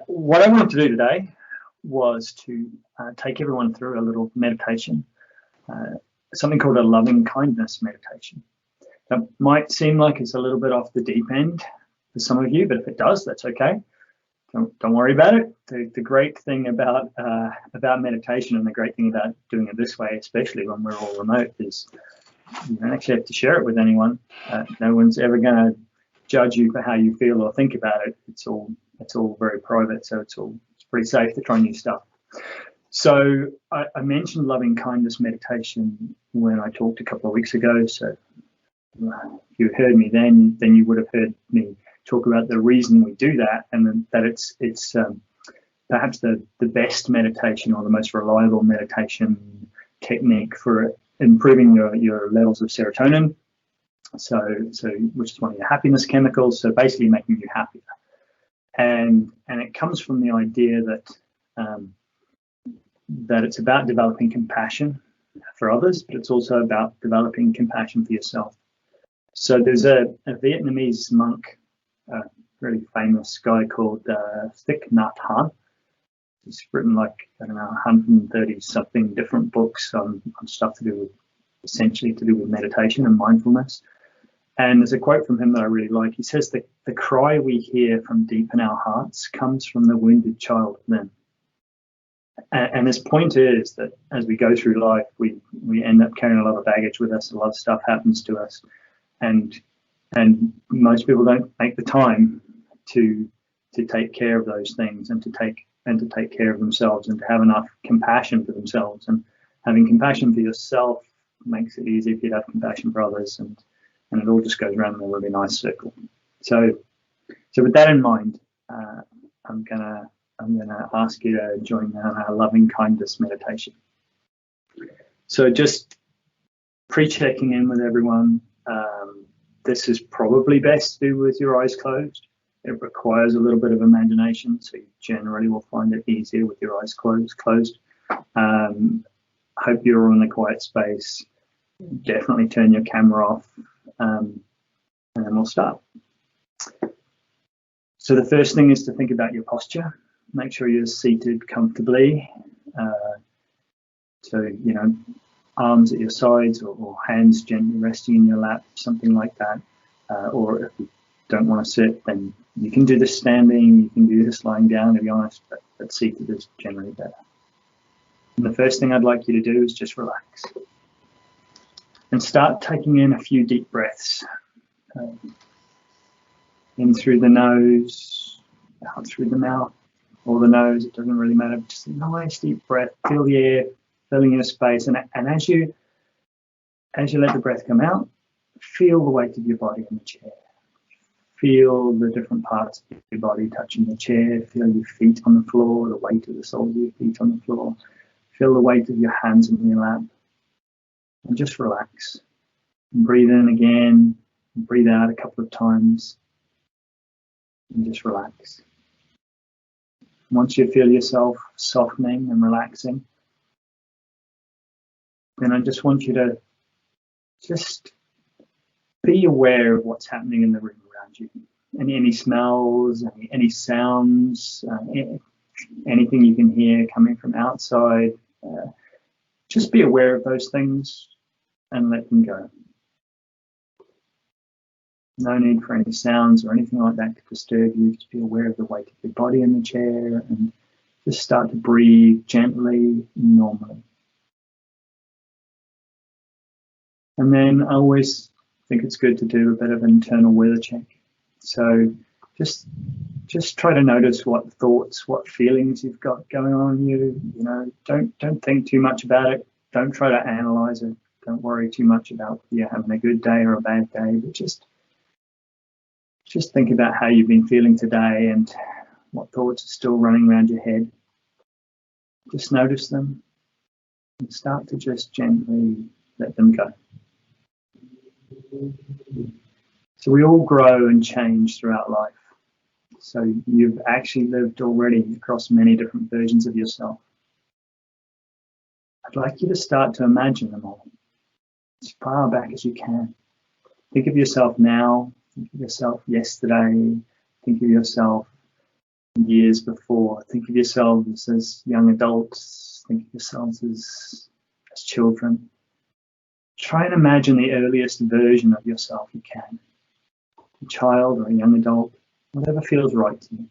what I wanted to do today was to take everyone through a little meditation, something called a loving kindness meditation. That might seem like it's a little bit off the deep end for some of you, but if it does, that's okay. Don't worry about it. The great thing about meditation, and the great thing about doing it this way, especially when we're all remote, is you don't actually have to share it with anyone. No one's ever going to judge you for how you feel or think about it. It's all very private, so it's pretty safe to try new stuff. So I mentioned loving kindness meditation when I talked a couple of weeks ago. So if you heard me then you would have heard me talk about the reason we do that, and that it's perhaps the best meditation or the most reliable meditation technique for improving your levels of serotonin. So which is one of your happiness chemicals. So basically making you happier. And it comes from the idea that it's about developing compassion for others, but it's also about developing compassion for yourself. So there's a Vietnamese monk, a really famous guy called Thich Nhat Hanh. He's written like, I don't know, 130 something different books on stuff essentially to do with meditation and mindfulness. And there's a quote from him that I really like. He says that the cry we hear from deep in our hearts comes from the wounded child within. And his point is that as we go through life, we end up carrying a lot of baggage with us. A lot of stuff happens to us, and most people don't make the time to take care of those things and to take care of themselves and to have enough compassion for themselves. And having compassion for yourself makes it easier for you to have compassion for others, and it all just goes around in a really nice circle. So with that in mind, I'm gonna ask you to join me on our loving kindness meditation. So just pre-checking in with everyone. This is probably best to do with your eyes closed. It requires a little bit of imagination, so you generally will find it easier with your eyes closed. Hope you're all in a quiet space. Definitely turn your camera off, and then we'll start. So the first thing is to think about your posture. Make sure you're seated comfortably. So, arms at your sides or hands gently resting in your lap, something like that. Or if you don't want to sit, then you can do this standing, you can do this lying down, to be honest, but seated is generally better. And the first thing I'd like you to do is just relax. And start taking in a few deep breaths. In through the nose, out through the mouth, or the nose, it doesn't really matter. Just a nice deep breath, feel the air filling your space. And as you let the breath come out, feel the weight of your body in the chair. Feel the different parts of your body touching the chair. Feel your feet on the floor, the weight of the soles of your feet on the floor. Feel the weight of your hands in your lap. And just relax. And breathe in again. And breathe out a couple of times. And just relax. Once you feel yourself softening and relaxing, then I just want you to just be aware of what's happening in the room around you. Any smells, any sounds, anything you can hear coming from outside. Just be aware of those things and let them go. No need for any sounds or anything like that to disturb you. Just be aware of the weight of your body in the chair and just start to breathe gently, normally. And then I always think it's good to do a bit of an internal weather check. So just try to notice what thoughts, what feelings you've got going on in you. Don't think too much about it. Don't try to analyze it. Don't worry too much about whether you're having a good day or a bad day, but just think about how you've been feeling today and what thoughts are still running around your head. Just notice them and start to just gently let them go. So we all grow and change throughout life. So you've actually lived already across many different versions of yourself. I'd like you to start to imagine them all as far back as you can. Think of yourself now. Think of yourself yesterday. Think of yourself years before. Think of yourselves as young adults. Think of yourselves as children. Try and imagine the earliest version of yourself you can. A child or a young adult, whatever feels right to you.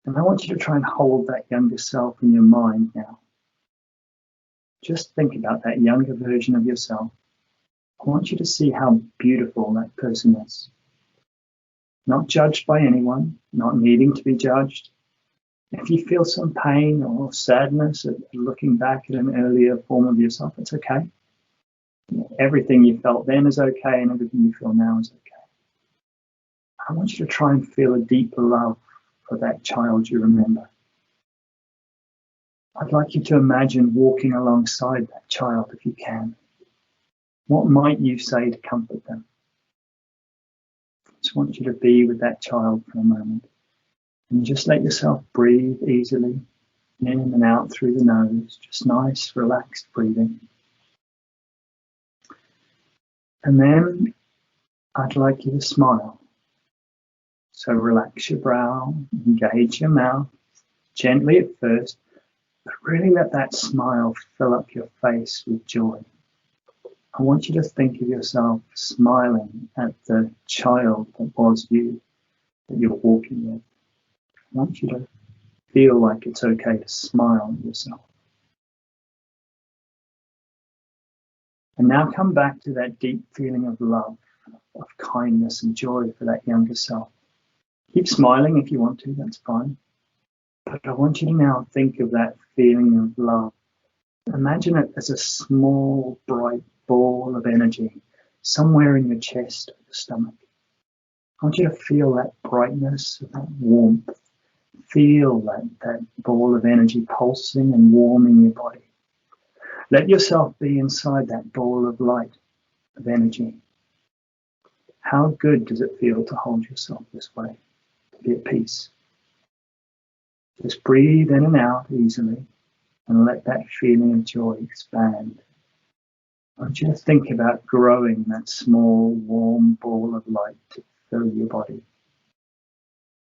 And I want you to try and hold that younger self in your mind now. Just think about that younger version of yourself. I want you to see how beautiful that person is. Not judged by anyone, not needing to be judged. If you feel some pain or sadness at looking back at an earlier form of yourself, it's okay. Everything you felt then is okay, and everything you feel now is okay. I want you to try and feel a deep love for that child you remember. I'd like you to imagine walking alongside that child if you can. What might you say to comfort them? I just want you to be with that child for a moment. And just let yourself breathe easily, in and out through the nose. Just nice, relaxed breathing. And then I'd like you to smile. So relax your brow, engage your mouth, gently at first, but really let that smile fill up your face with joy. I want you to think of yourself smiling at the child that was you, that you're walking with. I want you to feel like it's okay to smile at yourself. And now come back to that deep feeling of love, of kindness and joy for that younger self. Keep smiling if you want to, that's fine. But I want you to now think of that feeling of love. Imagine it as a small, bright ball of energy somewhere in your chest or your stomach. I want you to feel that brightness, that warmth. Feel that ball of energy pulsing and warming your body. Let yourself be inside that ball of light, of energy. How good does it feel to hold yourself this way, to be at peace? Just breathe in and out easily and let that feeling of joy expand. I want you to think about growing that small, warm ball of light to fill your body.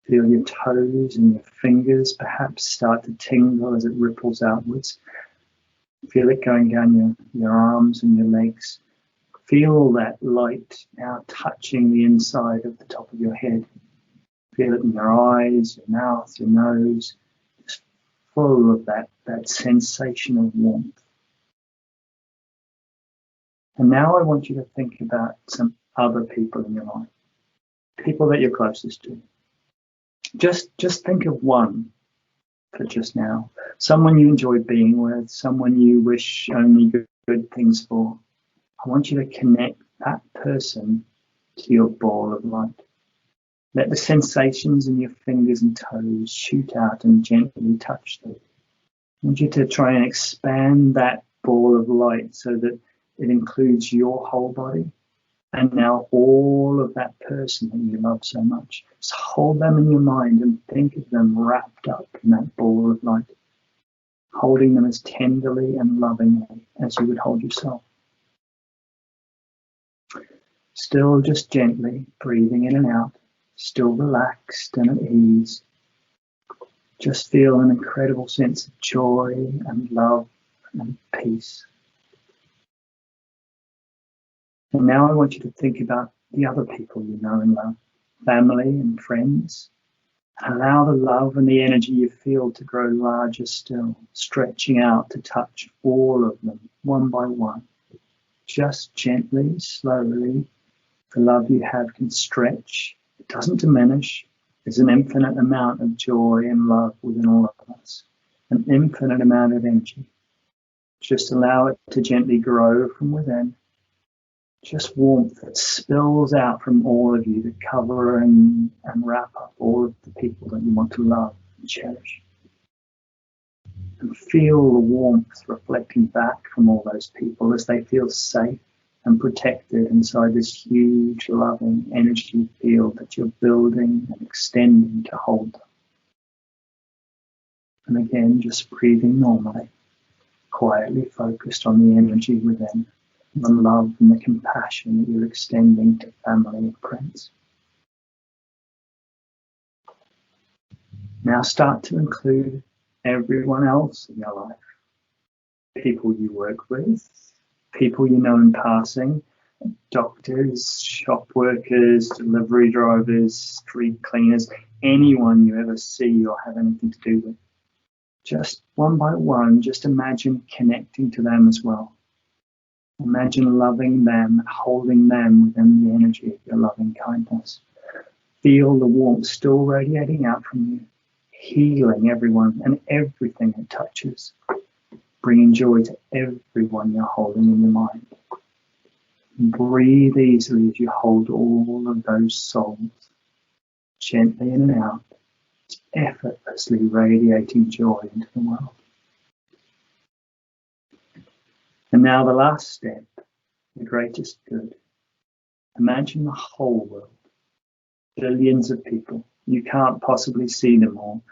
Feel your toes and your fingers perhaps start to tingle as it ripples outwards. Feel it going down your arms and your legs. Feel that light now touching the inside of the top of your head. Feel it in your eyes, your mouth, your nose. Just full of that sensation of warmth. And now I want you to think about some other people in your life. People that you're closest to. Just think of one for just now. Someone you enjoy being with, someone you wish only good things for. I want you to connect that person to your ball of light. Let the sensations in your fingers and toes shoot out and gently touch them. I want you to try and expand that ball of light so that it includes your whole body. And now all of that person that you love so much. Just hold them in your mind and think of them wrapped up in that ball of light. Holding them as tenderly and lovingly as you would hold yourself. Still just gently breathing in and out. Still relaxed and at ease. Just feel an incredible sense of joy and love and peace. And now I want you to think about the other people you know and love, family and friends. Allow the love and the energy you feel to grow larger still, stretching out to touch all of them, one by one. Just gently, slowly, the love you have can stretch. It doesn't diminish. There's an infinite amount of joy and love within all of us, an infinite amount of energy. Just allow it to gently grow from within. Just warmth that spills out from all of you to cover and wrap up all of the people that you want to love and cherish. And feel the warmth reflecting back from all those people as they feel safe and protected inside this huge, loving energy field that you're building and extending to hold them. And again, just breathing normally, quietly focused on the energy within. The love and the compassion that you're extending to family and friends. Now start to include everyone else in your life. People you work with, people you know in passing, doctors, shop workers, delivery drivers, street cleaners, anyone you ever see or have anything to do with. Just one by one, just imagine connecting to them as well. Imagine loving them, holding them within the energy of your loving kindness. Feel the warmth still radiating out from you, healing everyone and everything it touches, bringing joy to everyone you're holding in your mind. Breathe easily as you hold all of those souls, gently in and out, effortlessly radiating joy into the world. And now the last step, the greatest good. Imagine the whole world, billions of people. You can't possibly see them all,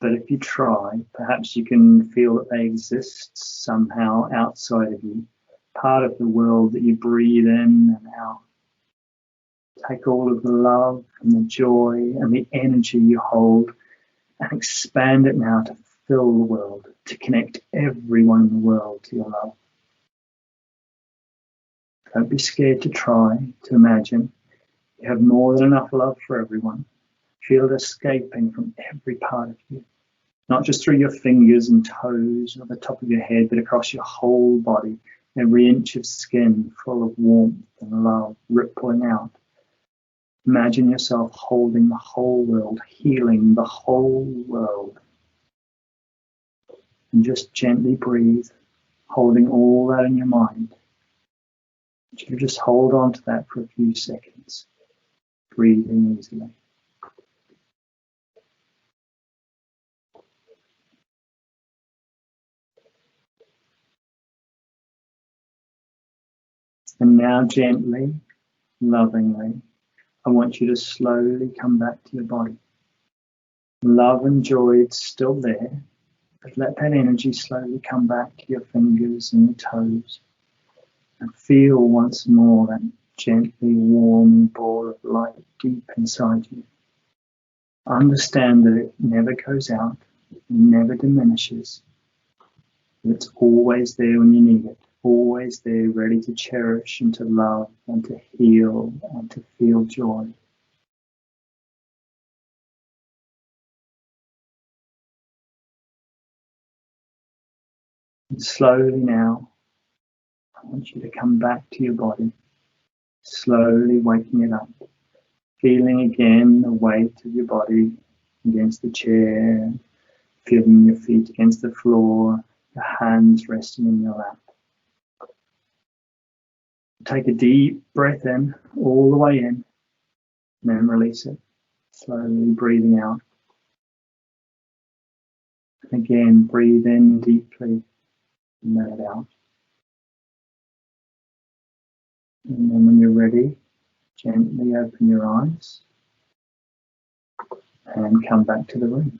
but if you try, perhaps you can feel that they exist somehow outside of you, part of the world that you breathe in and out. Take all of the love and the joy and the energy you hold and expand it now to fill the world, to connect everyone in the world to your love. Don't be scared to try, to imagine. You have more than enough love for everyone. Feel it escaping from every part of you, not just through your fingers and toes or the top of your head, but across your whole body, every inch of skin full of warmth and love rippling out. Imagine yourself holding the whole world, healing the whole world. And just gently breathe, holding all that in your mind. You just hold on to that for a few seconds, breathing easily. And now gently, lovingly, I want you to slowly come back to your body. Love and joy, it's still there, but let that energy slowly come back to your fingers and your toes. And feel once more that gently warm ball of light deep inside you. Understand that it never goes out, it never diminishes. It's always there when you need it, always there ready to cherish and to love and to heal and to feel joy. And slowly now, I want you to come back to your body, slowly waking it up, feeling again the weight of your body against the chair, feeling your feet against the floor, your hands resting in your lap. Take a deep breath in, all the way in, and then release it, slowly breathing out. And again, breathe in deeply and let it out. And then when you're ready, gently open your eyes and come back to the room.